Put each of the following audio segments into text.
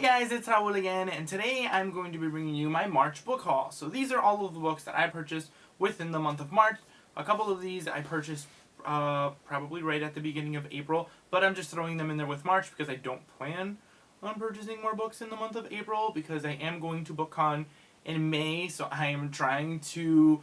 guys, it's Raul again, and today I'm going to be bringing you my March book haul. So these are all of the books that I purchased within the month of March. A couple of these I purchased probably right at the beginning of April, but I'm just throwing them in there with March because I don't plan on purchasing more books in the month of April because I am going to BookCon in May, so I am trying to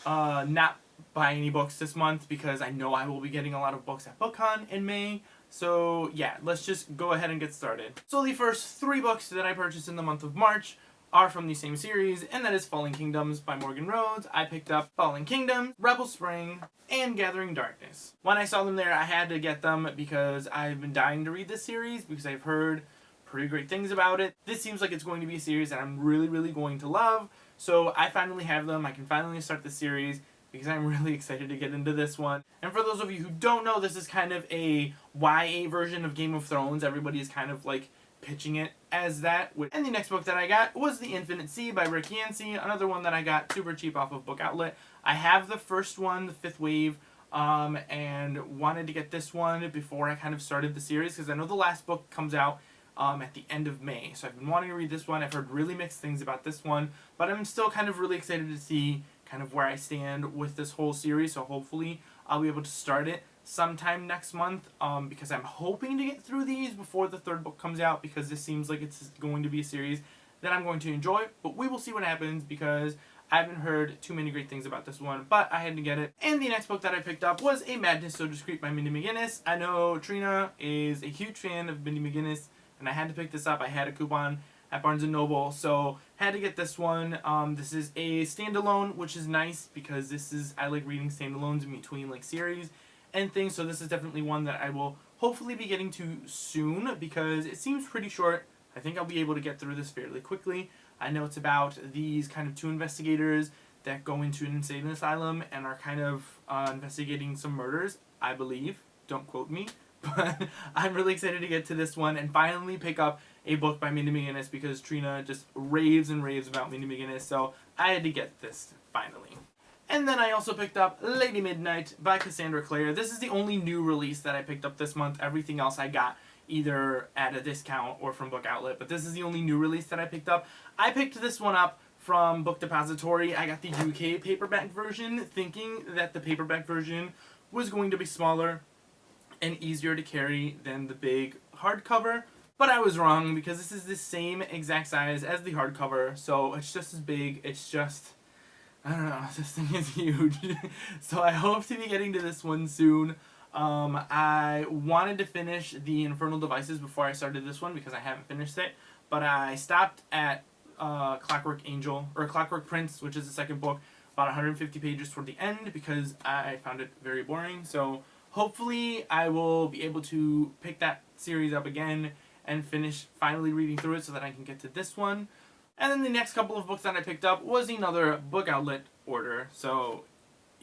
not buy any books this month because I know I will be getting a lot of books at BookCon in May. So yeah, let's just go ahead and get started. So the first 3 books that I purchased in the month of March are from the same series, and that is Falling Kingdoms by Morgan Rhodes. I picked up Falling Kingdoms, Rebel Spring, and Gathering Darkness. When I saw them there, I had to get them because I've been dying to read this series because I've heard pretty great things about it. This seems like it's going to be a series that I'm really going to love, so I finally have them. I can finally start the series because I'm really excited to get into this one. And for those of you who don't know, this is kind of a YA version of Game of Thrones. Everybody is kind of like pitching it as that. And the next book that I got was The Infinite Sea by Rick Yancey, another one that I got super cheap off of Book Outlet. I have the first one, The Fifth Wave, and wanted to get this one before I kind of started the series because I know the last book comes out at the end of May. So I've been wanting to read this one. I've heard really mixed things about this one, but I'm still kind of really excited to see kind of where I stand with this whole series, so hopefully I'll be able to start it sometime next month because I'm hoping to get through these before the 3rd book comes out because this seems like it's going to be a series that I'm going to enjoy, but we will see what happens because I haven't heard too many great things about this one, but I had to get it. And the next book that I picked up was A Madness So Discreet by Mindy McGinnis. I know Trina is a huge fan of Mindy McGinnis, and I had to pick this up. I had a coupon at Barnes & Noble, so had to get this one. This is a standalone, which is nice because I like reading standalones in between like series and things, so this is definitely one that I will hopefully be getting to soon because it seems pretty short. I think I'll be able to get through this fairly quickly. I know it's about these kind of 2 investigators that go into an insane asylum and are kind of investigating some murders, I believe. Don't quote me. But I'm really excited to get to this one and finally pick up a book by Mindy McGinnis because Trina just raves and raves about Mindy McGinnis, so I had to get this finally. And then I also picked up Lady Midnight by Cassandra Clare. This is the only new release that I picked up this month. Everything else I got either at a discount or from Book Outlet, but this is the only new release that I picked up. I picked this one up from Book Depository. I got the UK paperback version, thinking that the paperback version was going to be smaller and easier to carry than the big hardcover, but I was wrong because this is the same exact size as the hardcover, so it's just as big. It's just, I don't know, this thing is huge. So I hope to be getting to this one soon. I wanted to finish the Infernal Devices before I started this one because I haven't finished it, but I stopped at Clockwork Prince, which is the 2nd book, about 150 pages toward the end because I found it very boring. So hopefully I will be able to pick that series up again and finish finally reading through it so that I can get to this one. And then the next couple of books that I picked up was another Book Outlet order. So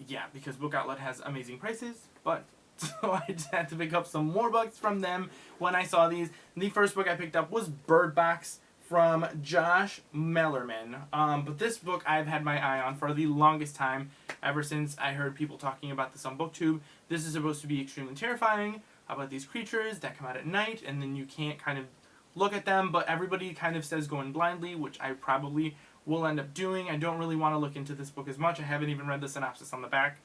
yeah, because Book Outlet has amazing prices, but so I just had to pick up some more books from them when I saw these. The first book I picked up was Birdback from Josh Mellerman. But this book I've had my eye on for the longest time, ever since I heard people talking about this on BookTube. This is supposed to be extremely terrifying about these creatures that come out at night and then you can't kind of look at them, but everybody kind of says go in blindly, which I probably will end up doing. I don't really want to look into this book as much. I haven't even read the synopsis on the back.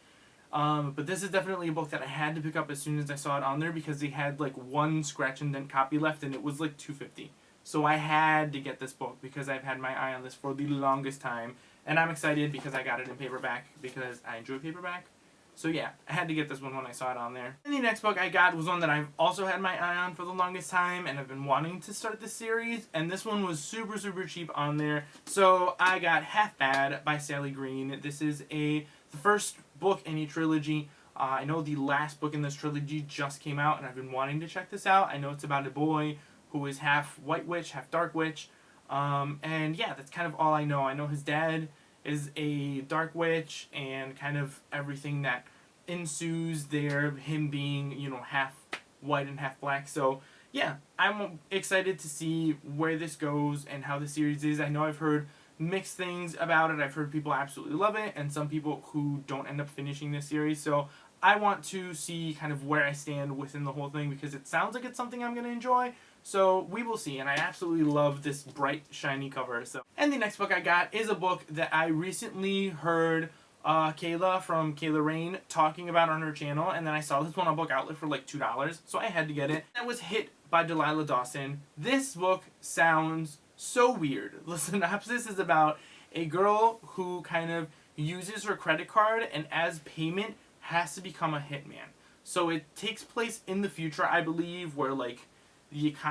But this is definitely a book that I had to pick up as soon as I saw it on there because they had like 1 scratch and dent copy left and it was like $2.50. So I had to get this book because I've had my eye on this for the longest time. And I'm excited because I got it in paperback because I enjoy paperback. So yeah, I had to get this one when I saw it on there. And the next book I got was one that I've also had my eye on for the longest time and I've been wanting to start this series. And this one was super cheap on there. So I got Half Bad by Sally Green. This is the first book in a trilogy. I know the last book in this trilogy just came out and I've been wanting to check this out. I know it's about a boy who is half White Witch, half Dark Witch. And yeah, that's kind of all I know. I know his dad is a Dark Witch and kind of everything that ensues there, him being, you know, half white and half black. So yeah, I'm excited to see where this goes and how the series is. I know I've heard mixed things about it. I've heard people absolutely love it and some people who don't end up finishing this series. So I want to see kind of where I stand within the whole thing because it sounds like it's something I'm going to enjoy, So we will see, and I absolutely love this bright, shiny cover. So, and the next book I got is a book that I recently heard Kayla from Kayla Rain talking about on her channel, and then I saw this one on Book Outlet for like $2, so I had to get it. That was Hit by Delilah Dawson. This book sounds so weird. The synopsis is about a girl who kind of uses her credit card and as payment has to become a hitman. So it takes place in the future, I believe, where like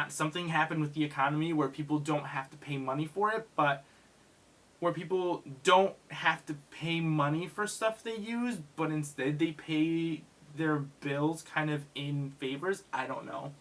something happened with the economy where people don't have to pay money for it, but where people don't have to pay money for stuff they use, but instead they pay their bills kind of in favors. I don't know.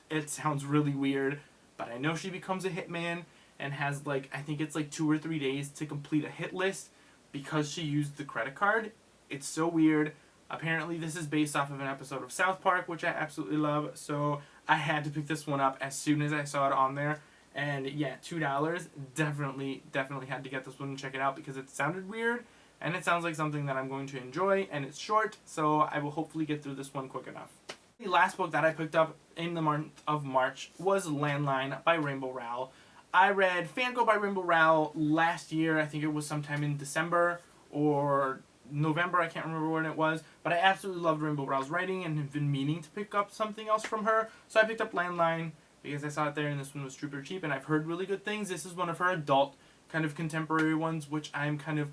It sounds really weird, but I know she becomes a hitman and has like, I think it's like 2 or 3 days to complete a hit list because she used the credit card. It's so weird. Apparently this is based off of an episode of South Park, which I absolutely love, so I had to pick this one up as soon as I saw it on there. And yeah, $2, definitely had to get this one and check it out because it sounded weird, and it sounds like something that I'm going to enjoy, and it's short, so I will hopefully get through this one quick enough. The last book that I picked up in the month of March was Landline by Rainbow Rowell. I read Fangirl by Rainbow Rowell last year. I think it was sometime in December or November, I can't remember when it was, but I absolutely loved Rainbow Rowell's writing and have been meaning to pick up something else from her, so I picked up Landline because I saw it there and this one was super cheap and I've heard really good things. This is one of her adult kind of contemporary ones, which I'm kind of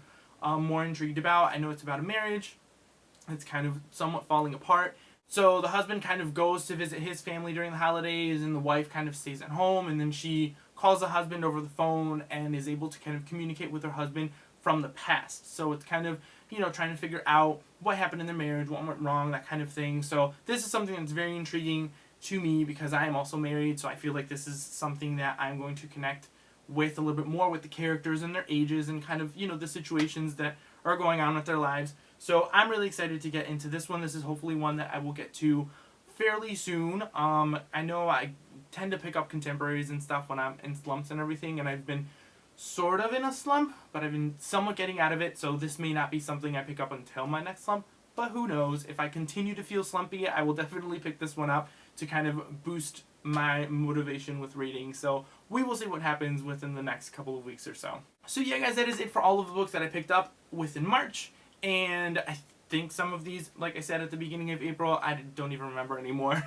more intrigued about. I know it's about a marriage. It's kind of somewhat falling apart. So the husband kind of goes to visit his family during the holidays and the wife kind of stays at home, and then she calls the husband over the phone and is able to kind of communicate with her husband from the past. So it's kind of, you know, trying to figure out what happened in their marriage, what went wrong, that kind of thing. So this is something that's very intriguing to me because I am also married, so I feel like this is something that I'm going to connect with a little bit more with the characters and their ages and kind of, you know, the situations that are going on with their lives. So I'm really excited to get into this one. This is hopefully one that I will get to fairly soon. I know I tend to pick up contemporaries and stuff when I'm in slumps and everything, and I've been sort of in a slump, but I've been somewhat getting out of it, so this may not be something I pick up until my next slump, but who knows. If I continue to feel slumpy, I will definitely pick this one up to kind of boost my motivation with reading. So we will see what happens within the next couple of weeks or so. So yeah, guys, that is it for all of the books that I picked up within March, and I think some of these, like I said at the beginning of April, I don't even remember anymore.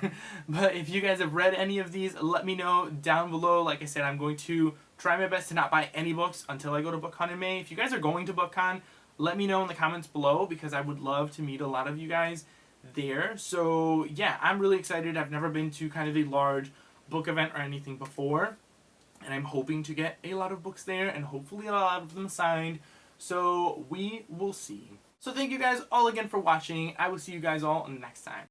But if you guys have read any of these, let me know down below. Like I said, I'm going to try my best to not buy any books until I go to BookCon in May. If you guys are going to BookCon, let me know in the comments below because I would love to meet a lot of you guys there. So yeah, I'm really excited. I've never been to kind of a large book event or anything before, and I'm hoping to get a lot of books there and hopefully a lot of them signed. So we will see. So thank you guys all again for watching. I will see you guys all next time.